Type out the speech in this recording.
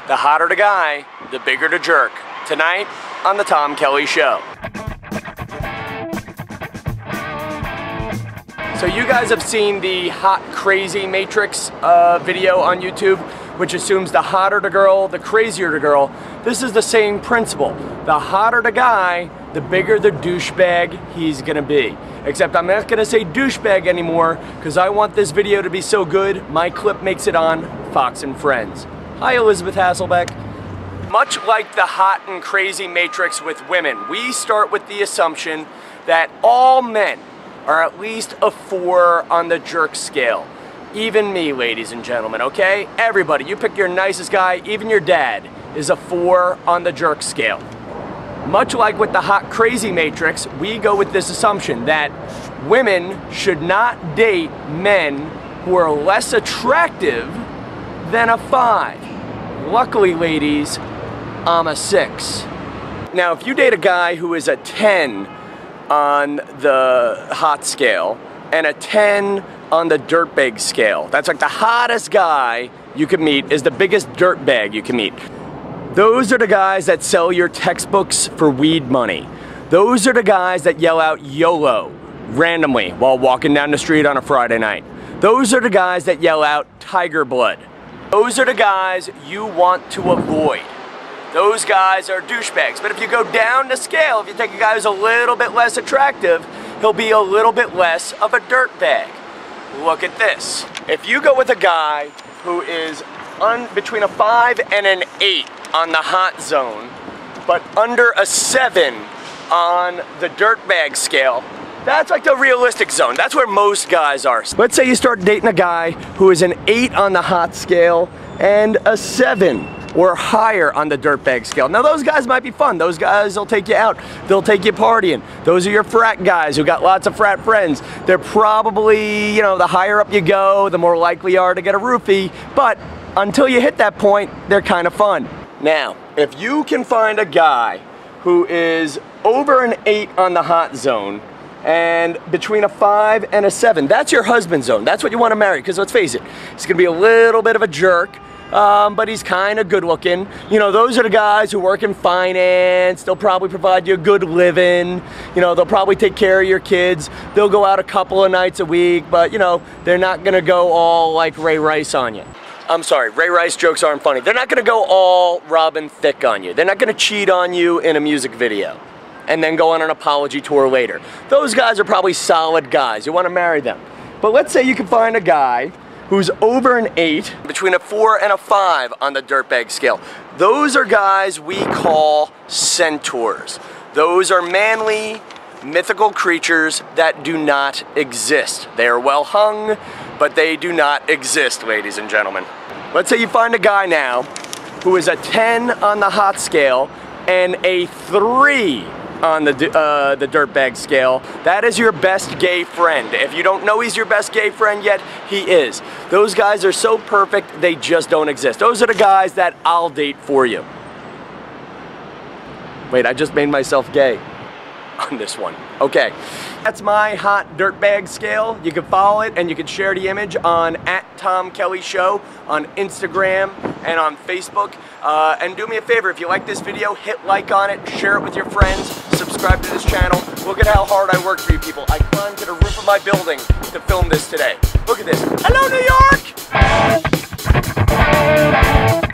The hotter the guy, the bigger the jerk. Tonight on The Tom Kelly Show. So you guys have seen the hot crazy matrix video on YouTube, which assumes the hotter the girl, the crazier the girl. This is the same principle. The hotter the guy, the bigger the douchebag he's gonna be. Except I'm not gonna say douchebag anymore because I want this video to be so good, my clip makes it on Fox and Friends. Hi, Elizabeth Hasselbeck. Much like the hot and crazy matrix with women, we start with the assumption that all men are at least a 4 on the jerk scale. Even me, ladies and gentlemen, okay? Everybody, you pick your nicest guy, even your dad is a 4 on the jerk scale. Much like with the hot crazy matrix, we go with this assumption that women should not date men who are less attractive than a 5. Luckily, ladies, I'm a 6. Now, if you date a guy who is a 10 on the hot scale and a 10 on the dirtbag scale, that's like the hottest guy you can meet is the biggest dirtbag you can meet. Those are the guys that sell your textbooks for weed money. Those are the guys that yell out YOLO randomly while walking down the street on a Friday night. Those are the guys that yell out Tiger Blood. Those are the guys you want to avoid. Those guys are douchebags. But if you go down the scale, if you take a guy who's a little bit less attractive, he'll be a little bit less of a dirtbag. Look at this. If you go with a guy who is between a 5 and an 8 on the hot zone, but under a 7 on the dirtbag scale, that's like the realistic zone. That's where most guys are. Let's say you start dating a guy who is an 8 on the hot scale and a 7 or higher on the dirtbag scale. Now those guys might be fun. Those guys will take you out. They'll take you partying. Those are your frat guys who got lots of frat friends. They're probably, you know, the higher up you go, the more likely you are to get a roofie. But until you hit that point, they're kind of fun. Now, if you can find a guy who is over an 8 on the hot zone and between a 5 and a 7, that's your husband zone. That's what you want to marry, because let's face it, he's going to be a little bit of a jerk, but he's kind of good looking. You know, those are the guys who work in finance. They'll probably provide you a good living. You know, they'll probably take care of your kids. They'll go out a couple of nights a week, but you know, they're not going to go all like Ray Rice on you. I'm sorry, Ray Rice jokes aren't funny. They're not gonna go all Robin Thicke on you. They're not gonna cheat on you in a music video and then go on an apology tour later. Those guys are probably solid guys. You wanna marry them. But let's say you can find a guy who's over an 8, between a 4 and a 5 on the dirtbag scale. Those are guys we call centaurs. Those are manly, mythical creatures that do not exist. They are well hung, but they do not exist, ladies and gentlemen. Let's say you find a guy now who is a 10 on the hot scale and a 3 on the dirtbag scale. That is your best gay friend. If you don't know he's your best gay friend yet, he is. Those guys are so perfect, they just don't exist. Those are the guys that I'll date for you. Wait, I just made myself gay on this one. Okay, that's my hot dirtbag scale. You can follow it and you can share the image on @TomKellyShow on Instagram and on Facebook. And do me a favor, if you like this video, hit like on it, share it with your friends, subscribe to this channel. Look at how hard I work for you people. I climbed to the roof of my building to film this today. Look at this. Hello, New York!